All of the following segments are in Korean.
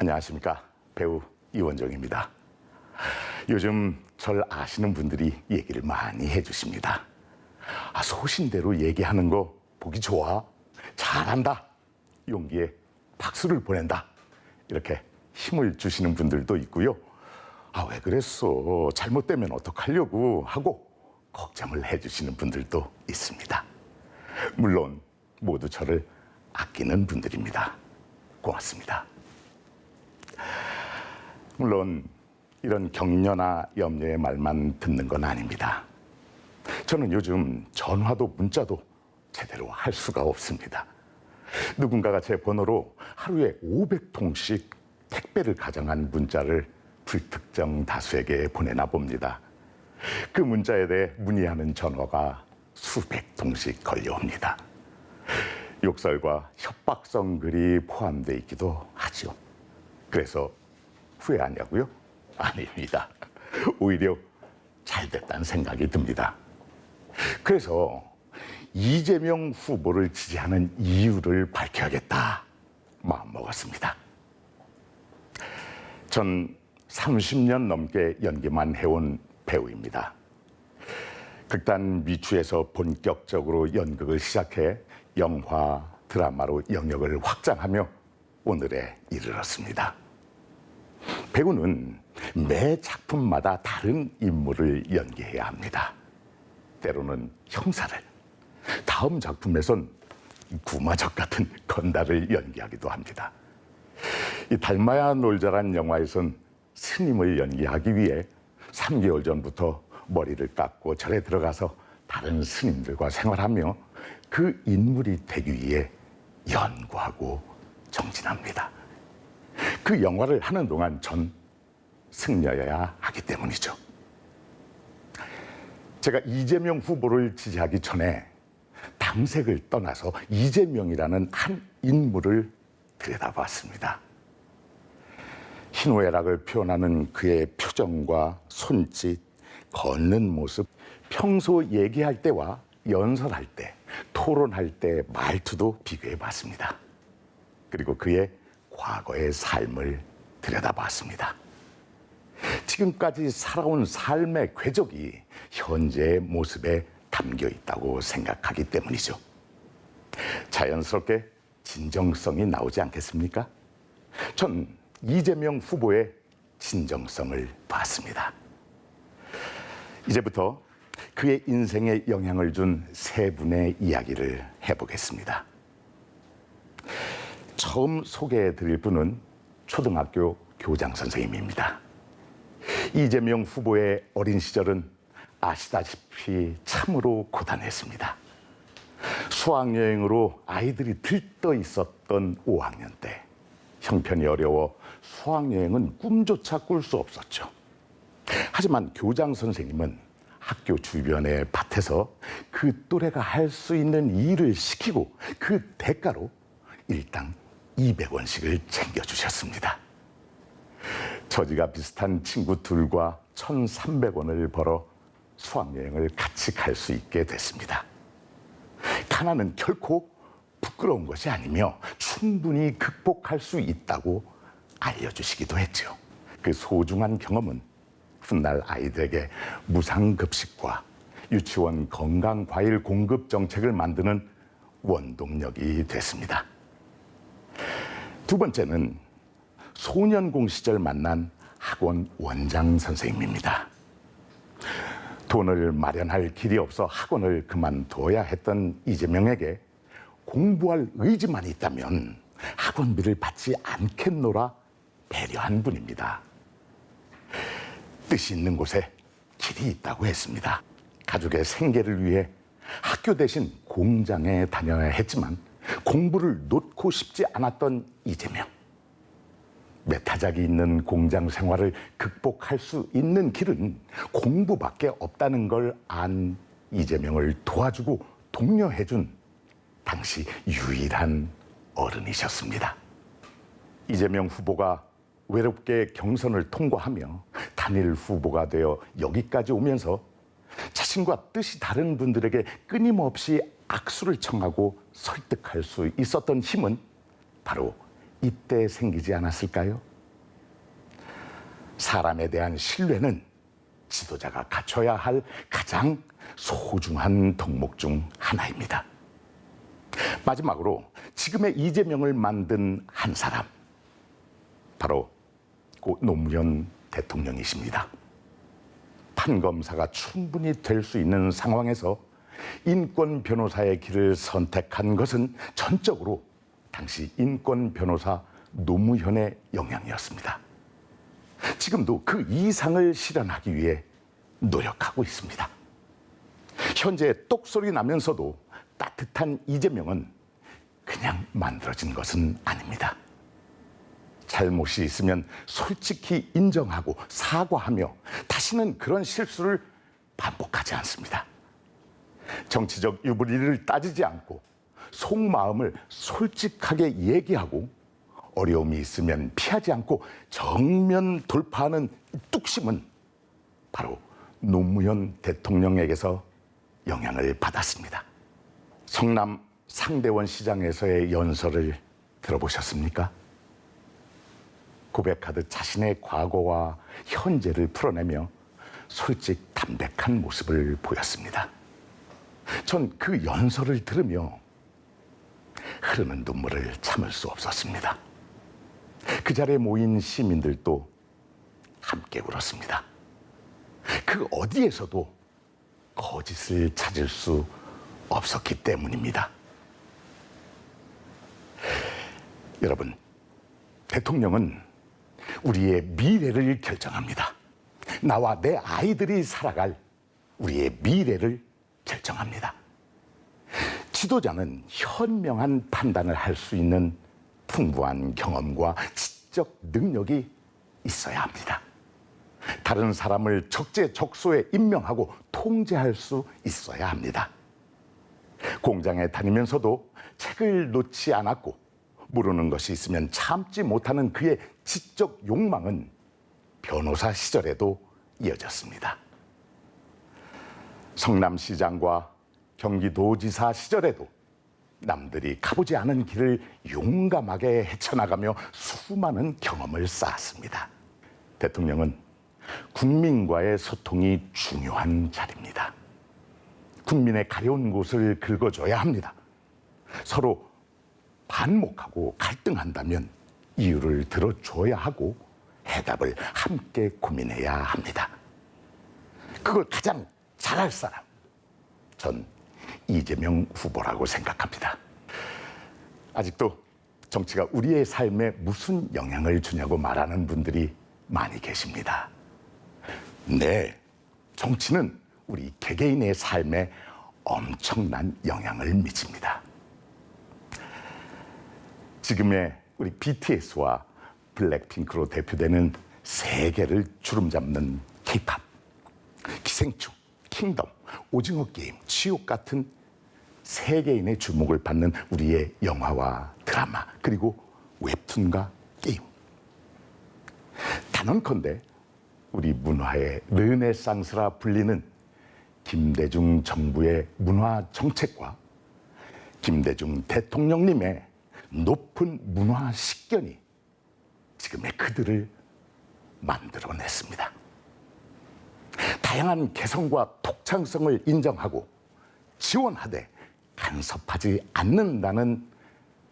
안녕하십니까. 배우 이원정입니다. 요즘 절 아시는 분들이 얘기를 많이 해주십니다. 소신대로 얘기하는 거 보기 좋아. 잘한다. 용기에 박수를 보낸다. 이렇게 힘을 주시는 분들도 있고요. 왜 그랬어? 잘못되면 어떡하려고 하고 걱정을 해주시는 분들도 있습니다. 물론 모두 저를 아끼는 분들입니다. 고맙습니다. 물론 이런 격려나 염려의 말만 듣는 건 아닙니다. 저는 요즘 전화도 문자도 제대로 할 수가 없습니다. 누군가가 제 번호로 하루에 500통씩 택배를 가정한 문자를 불특정 다수에게 보내나 봅니다. 그 문자에 대해 문의하는 전화가 수백 통씩 걸려옵니다. 욕설과 협박성 글이 포함되어 있기도 하죠. 그래서 후회하냐고요? 아닙니다. 오히려 잘 됐다는 생각이 듭니다. 그래서 이재명 후보를 지지하는 이유를 밝혀야겠다 마음먹었습니다. 전 30년 넘게 연기만 해온 배우입니다. 극단 미추에서 본격적으로 연극을 시작해 영화, 드라마로 영역을 확장하며 오늘에 이르렀습니다. 배우는 매 작품마다 다른 인물을 연기해야 합니다. 때로는 형사를, 다음 작품에선 구마적 같은 건달을 연기하기도 합니다. 이 닮아야 놀자란 영화에선 스님을 연기하기 위해 3개월 전부터 머리를 깎고 절에 들어가서 다른 스님들과 생활하며 그 인물이 되기 위해 연구하고 정진합니다. 그 영화를 하는 동안 전 승려여야 하기 때문이죠. 제가 이재명 후보를 지지하기 전에 당색을 떠나서 이재명이라는 한 인물을 들여다봤습니다. 희노애락을 표현하는 그의 표정과 손짓, 걷는 모습, 평소 얘기할 때와 연설할 때, 토론할 때 말투도 비교해봤습니다. 그리고 그의 과거의 삶을 들여다봤습니다. 지금까지 살아온 삶의 궤적이 현재의 모습에 담겨 있다고 생각하기 때문이죠. 자연스럽게 진정성이 나오지 않겠습니까? 전 이재명 후보의 진정성을 봤습니다. 이제부터 그의 인생에 영향을 준 세 분의 이야기를 해보겠습니다. 처음 소개해드릴 분은 초등학교 교장 선생님입니다. 이재명 후보의 어린 시절은 아시다시피 참으로 고단했습니다. 수학여행으로 아이들이 들떠 있었던 5학년 때 형편이 어려워 수학여행은 꿈조차 꿀 수 없었죠. 하지만 교장 선생님은 학교 주변의 밭에서 그 또래가 할 수 있는 일을 시키고 그 대가로 일당 200원씩을 챙겨주셨습니다. 처지가 비슷한 친구 둘과 1,300원을 벌어 수학여행을 같이 갈 수 있게 됐습니다. 가난은 결코 부끄러운 것이 아니며 충분히 극복할 수 있다고 알려주시기도 했죠. 그 소중한 경험은 훗날 아이들에게 무상급식과 유치원 건강과일 공급 정책을 만드는 원동력이 됐습니다. 두 번째는 소년공 시절 만난 학원 원장 선생님입니다. 돈을 마련할 길이 없어 학원을 그만둬야 했던 이재명에게 공부할 의지만 있다면 학원비를 받지 않겠노라 배려한 분입니다. 뜻이 있는 곳에 길이 있다고 했습니다. 가족의 생계를 위해 학교 대신 공장에 다녀야 했지만 공부를 놓고 싶지 않았던 이재명. 메타작이 있는 공장 생활을 극복할 수 있는 길은 공부밖에 없다는 걸 안 이재명을 도와주고 독려해준 당시 유일한 어른이셨습니다. 이재명 후보가 외롭게 경선을 통과하며 단일 후보가 되어 여기까지 오면서 자신과 뜻이 다른 분들에게 끊임없이 악수를 청하고 설득할 수 있었던 힘은 바로 이때 생기지 않았을까요? 사람에 대한 신뢰는 지도자가 갖춰야 할 가장 소중한 덕목 중 하나입니다. 마지막으로 지금의 이재명을 만든 한 사람, 바로 고 노무현 대통령이십니다. 판검사가 충분히 될 수 있는 상황에서 인권 변호사의 길을 선택한 것은 전적으로 당시 인권 변호사 노무현의 영향이었습니다. 지금도 그 이상을 실현하기 위해 노력하고 있습니다. 현재 똑소리 나면서도 따뜻한 이재명은 그냥 만들어진 것은 아닙니다. 잘못이 있으면 솔직히 인정하고 사과하며 다시는 그런 실수를 반복하지 않습니다. 정치적 유불리를 따지지 않고 속마음을 솔직하게 얘기하고 어려움이 있으면 피하지 않고 정면 돌파하는 뚝심은 바로 노무현 대통령에게서 영향을 받았습니다. 성남 상대원 시장에서의 연설을 들어보셨습니까? 고백하듯 자신의 과거와 현재를 풀어내며 솔직 담백한 모습을 보였습니다. 전 그 연설을 들으며 흐르는 눈물을 참을 수 없었습니다. 그 자리에 모인 시민들도 함께 울었습니다. 그 어디에서도 거짓을 찾을 수 없었기 때문입니다. 여러분, 대통령은 우리의 미래를 결정합니다. 나와 내 아이들이 살아갈 우리의 미래를 결정합니다. 지도자는 현명한 판단을 할 수 있는 풍부한 경험과 지적 능력이 있어야 합니다. 다른 사람을 적재적소에 임명하고 통제할 수 있어야 합니다. 공장에 다니면서도 책을 놓지 않았고 모르는 것이 있으면 참지 못하는 그의 지적 욕망은 변호사 시절에도 이어졌습니다. 성남시장과 경기도지사 시절에도 남들이 가보지 않은 길을 용감하게 헤쳐나가며 수많은 경험을 쌓았습니다. 대통령은 국민과의 소통이 중요한 자리입니다. 국민의 가려운 곳을 긁어줘야 합니다. 서로 반목하고 갈등한다면 이유를 들어줘야 하고 해답을 함께 고민해야 합니다. 그걸 가장 잘할 사람, 전 이재명 후보라고 생각합니다. 아직도 정치가 우리의 삶에 무슨 영향을 주냐고 말하는 분들이 많이 계십니다. 네, 정치는 우리 개개인의 삶에 엄청난 영향을 미칩니다. 지금의 우리 BTS와 블랙핑크로 대표되는 세계를 주름잡는 K-팝, 기생충, 킹덤, 오징어 게임, 지옥 같은 세계인의 주목을 받는 우리의 영화와 드라마, 그리고 웹툰과 게임. 단언컨대 우리 문화의 르네상스라 불리는 김대중 정부의 문화 정책과 김대중 대통령님의 높은 문화 식견이 지금의 그들을 만들어냈습니다. 다양한 개성과 독창성을 인정하고 지원하되 간섭하지 않는다는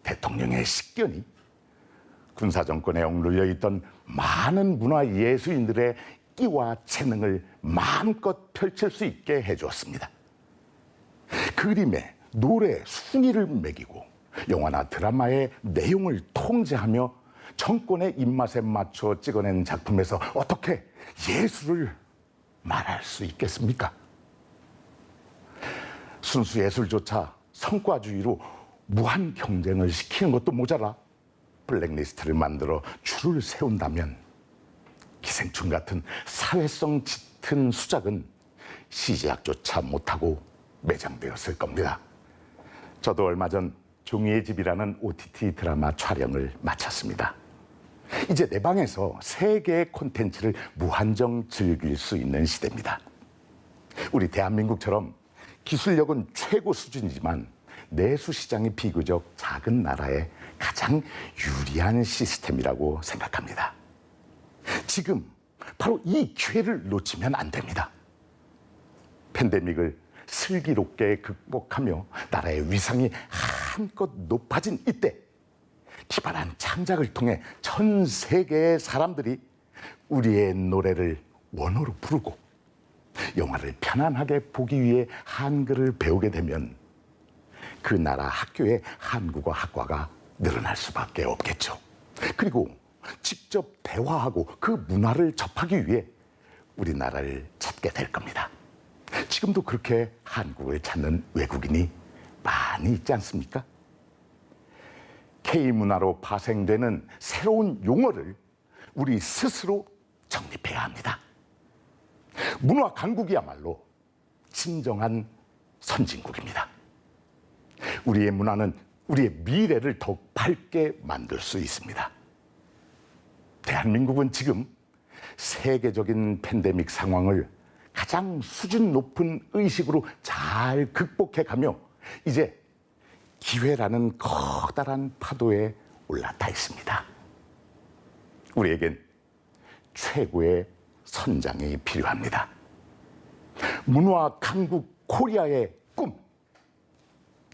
대통령의 식견이 군사정권에 억눌려 있던 많은 문화예술인들의 끼와 재능을 마음껏 펼칠 수 있게 해주었습니다. 그림에 노래, 순위를 매기고 영화나 드라마의 내용을 통제하며 정권의 입맛에 맞춰 찍어낸 작품에서 어떻게 예술을 말할 수 있겠습니까? 순수 예술조차 성과주의로 무한 경쟁을 시키는 것도 모자라 블랙리스트를 만들어 줄을 세운다면 기생충 같은 사회성 짙은 수작은 시제약조차 못하고 매장되었을 겁니다. 저도 얼마 전 종이의 집이라는 OTT 드라마 촬영을 마쳤습니다. 이제 내 방에서 세 개의 콘텐츠를 무한정 즐길 수 있는 시대입니다. 우리 대한민국처럼 기술력은 최고 수준이지만 내수 시장이 비교적 작은 나라에 가장 유리한 시스템이라고 생각합니다. 지금 바로 이 기회를 놓치면 안 됩니다. 팬데믹을 슬기롭게 극복하며 나라의 위상이 한껏 높아진 이때 기발한 창작을 통해 전 세계의 사람들이 우리의 노래를 원어로 부르고 영화를 편안하게 보기 위해 한글을 배우게 되면 그 나라 학교에 한국어 학과가 늘어날 수밖에 없겠죠. 그리고 직접 대화하고 그 문화를 접하기 위해 우리나라를 찾게 될 겁니다. 지금도 그렇게 한국을 찾는 외국인이 많이 있지 않습니까? K문화로 파생되는 새로운 용어를 우리 스스로 정립해야 합니다. 문화 강국이야말로 진정한 선진국입니다. 우리의 문화는 우리의 미래를 더욱 밝게 만들 수 있습니다. 대한민국은 지금 세계적인 팬데믹 상황을 가장 수준 높은 의식으로 잘 극복해가며 이제 기회라는 커다란 파도에 올라타 있습니다. 우리에겐 최고의 선장이 필요합니다. 문화 강국 코리아의 꿈.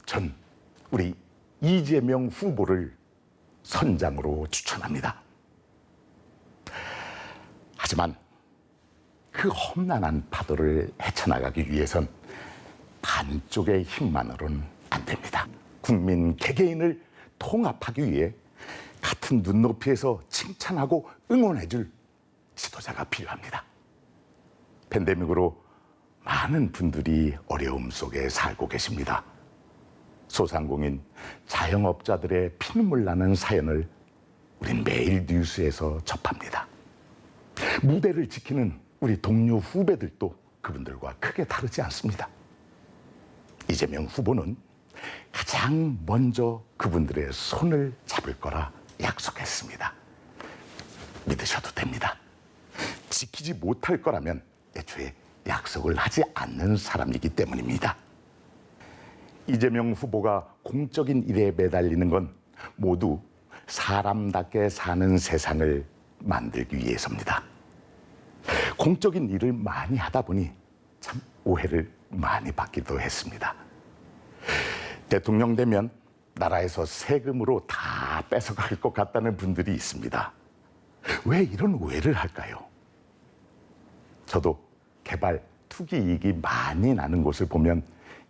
전 우리 이재명 후보를 선장으로 추천합니다. 하지만 그 험난한 파도를 헤쳐나가기 위해선 반쪽의 힘만으로는 안 됩니다. 국민 개개인을 통합하기 위해 같은 눈높이에서 칭찬하고 응원해줄 지도자가 필요합니다. 팬데믹으로 많은 분들이 어려움 속에 살고 계십니다. 소상공인, 자영업자들의 피눈물 나는 사연을 우린 매일 뉴스에서 접합니다. 무대를 지키는 우리 동료 후배들도 그분들과 크게 다르지 않습니다. 이재명 후보는 가장 먼저 그분들의 손을 잡을 거라 약속했습니다. 믿으셔도 됩니다. 지키지 못할 거라면 애초에 약속을 하지 않는 사람이기 때문입니다. 이재명 후보가 공적인 일에 매달리는 건 모두 사람답게 사는 세상을 만들기 위해서입니다. 공적인 일을 많이 하다 보니 참 오해를 많이 받기도 했습니다. 대통령 되면 나라에서 세금으로 다 뺏어갈 것 같다는 분들이 있습니다. 왜 이런 오해를 할까요? 저도 개발 투기 이익이 많이 나는 곳을 보면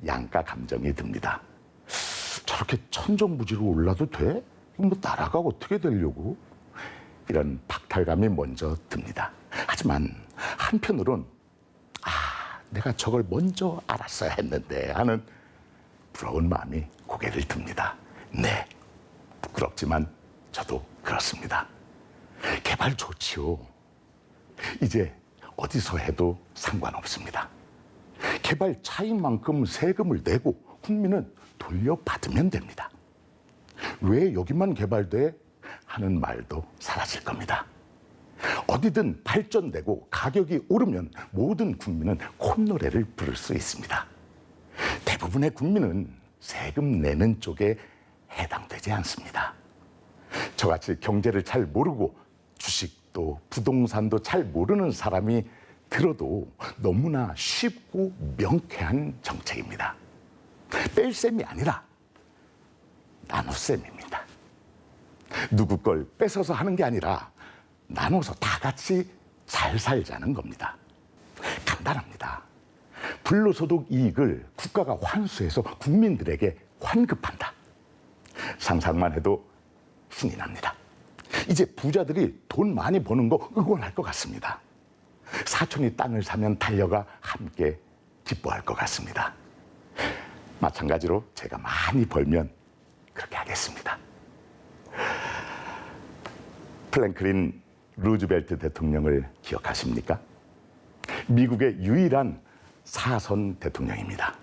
양가 감정이 듭니다. 저렇게 천정부지로 올라도 돼? 뭐 나라가 어떻게 되려고? 이런 박탈감이 먼저 듭니다. 하지만 한편으론 내가 저걸 먼저 알았어야 했는데 하는 부러운 마음이 고개를 듭니다. 네, 부끄럽지만 저도 그렇습니다. 개발 좋지요. 이제 어디서 해도 상관없습니다. 개발 차익만큼 세금을 내고 국민은 돌려받으면 됩니다. 왜 여기만 개발돼? 하는 말도 사라질 겁니다. 어디든 발전되고 가격이 오르면 모든 국민은 콧노래를 부를 수 있습니다. 대부분의 국민은 세금 내는 쪽에 해당되지 않습니다. 저같이 경제를 잘 모르고 주식도 부동산도 잘 모르는 사람이 들어도 너무나 쉽고 명쾌한 정책입니다. 뺄셈이 아니라 나눗셈입니다. 누구 걸 뺏어서 하는 게 아니라 나눠서 다 같이 잘 살자는 겁니다. 간단합니다. 불로소득 이익을 국가가 환수해서 국민들에게 환급한다. 상상만 해도 신이 납니다. 이제 부자들이 돈 많이 버는 거 응원할 것 같습니다. 사촌이 땅을 사면 달려가 함께 기뻐할 것 같습니다. 마찬가지로 제가 많이 벌면 그렇게 하겠습니다. 프랭클린 루즈벨트 대통령을 기억하십니까? 미국의 유일한 사선 대통령입니다.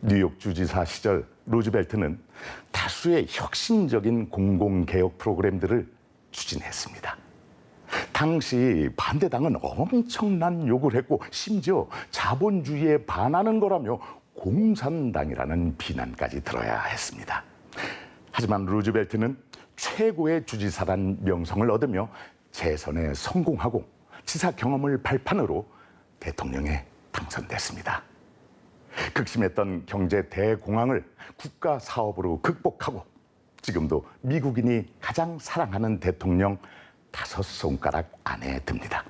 뉴욕 주지사 시절 루즈벨트는 다수의 혁신적인 공공개혁 프로그램들을 추진했습니다. 당시 반대당은 엄청난 욕을 했고 심지어 자본주의에 반하는 거라며 공산당이라는 비난까지 들어야 했습니다. 하지만 루즈벨트는 최고의 주지사란 명성을 얻으며 재선에 성공하고 지사 경험을 발판으로 대통령에 당선됐습니다. 극심했던 경제 대공황을 국가 사업으로 극복하고 지금도 미국인이 가장 사랑하는 대통령 5손가락 안에 듭니다.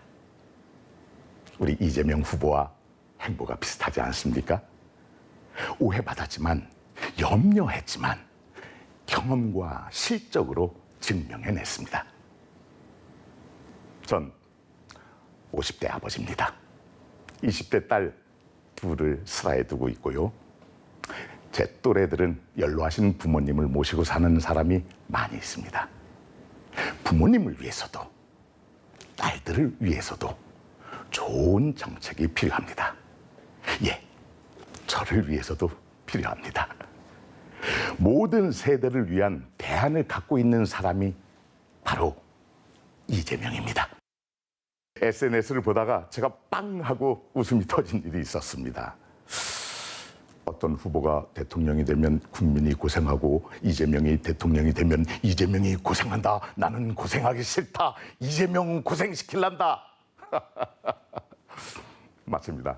우리 이재명 후보와 행보가 비슷하지 않습니까? 오해받았지만 염려했지만 경험과 실적으로 증명해냈습니다. 전 50대 아버지입니다. 20대 딸 둘을 슬하에 두고 있고요. 제 또래들은 연로하신 부모님을 모시고 사는 사람이 많이 있습니다. 부모님을 위해서도 딸들을 위해서도 좋은 정책이 필요합니다. 예, 저를 위해서도 필요합니다. 모든 세대를 위한 대안을 갖고 있는 사람이 바로 이재명입니다. SNS를 보다가 제가 빵 하고 웃음이 터진 일이 있었습니다. 어떤 후보가 대통령이 되면 국민이 고생하고 이재명이 대통령이 되면 이재명이 고생한다. 나는 고생하기 싫다. 이재명 고생시킬란다. 맞습니다.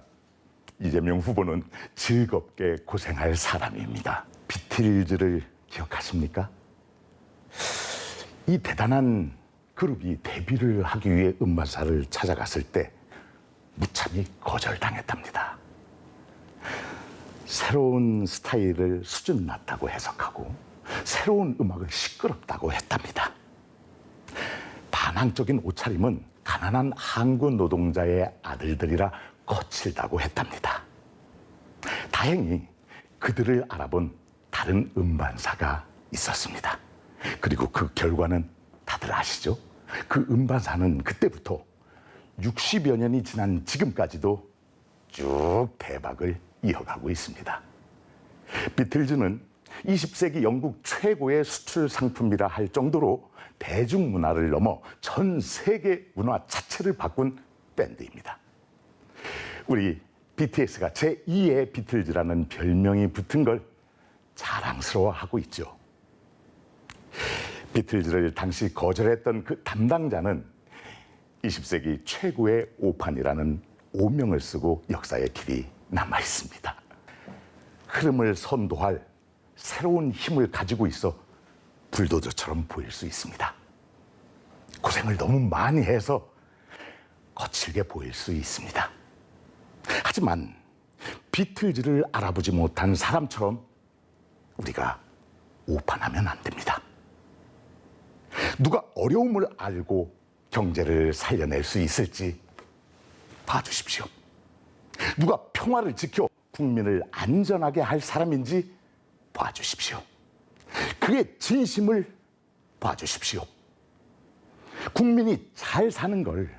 이재명 후보는 즐겁게 고생할 사람입니다. 비틀즈를 기억하십니까? 이 대단한 그룹이 데뷔를 하기 위해 음반사를 찾아갔을 때 무참히 거절당했답니다. 새로운 스타일을 수준 낮다고 해석하고 새로운 음악을 시끄럽다고 했답니다. 반항적인 옷차림은 가난한 항구 노동자의 아들들이라 거칠다고 했답니다. 다행히 그들을 알아본 다른 음반사가 있었습니다. 그리고 그 결과는 다들 아시죠? 그 음반사는 그때부터 60여 년이 지난 지금까지도 쭉 대박을 이어가고 있습니다. 비틀즈는 20세기 영국 최고의 수출 상품이라 할 정도로 대중문화를 넘어 전 세계 문화 자체를 바꾼 밴드입니다. 우리 BTS가 제2의 비틀즈라는 별명이 붙은 걸 자랑스러워하고 있죠. 비틀즈를 당시 거절했던 그 담당자는 20세기 최고의 오판이라는 오명을 쓰고 역사의 길이 남아 있습니다. 흐름을 선도할 새로운 힘을 가지고 있어 불도저처럼 보일 수 있습니다. 고생을 너무 많이 해서 거칠게 보일 수 있습니다. 하지만 비틀즈를 알아보지 못한 사람처럼 우리가 오판하면 안 됩니다. 누가 어려움을 알고 경제를 살려낼 수 있을지 봐주십시오. 누가 평화를 지켜 국민을 안전하게 할 사람인지 봐주십시오. 그의 진심을 봐주십시오. 국민이 잘 사는 걸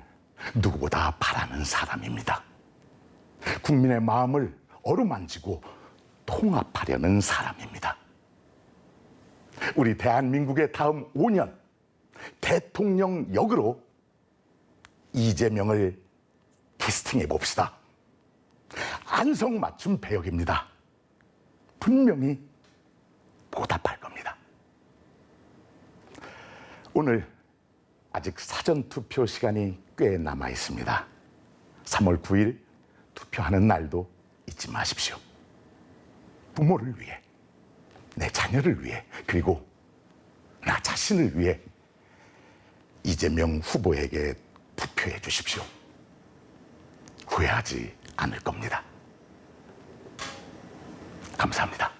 누구보다 바라는 사람입니다. 국민의 마음을 어루만지고 통합하려는 사람입니다. 우리 대한민국의 다음 5년 대통령 역으로 이재명을 캐스팅해 봅시다. 안성맞춤 배역입니다. 분명히 보답할 겁니다. 오늘 아직 사전투표 시간이 꽤 남아 있습니다. 3월 9일 투표하는 날도 잊지 마십시오. 부모를 위해, 내 자녀를 위해, 그리고 나 자신을 위해 이재명 후보에게 투표해 주십시오. 후회하지 않을 겁니다. 감사합니다.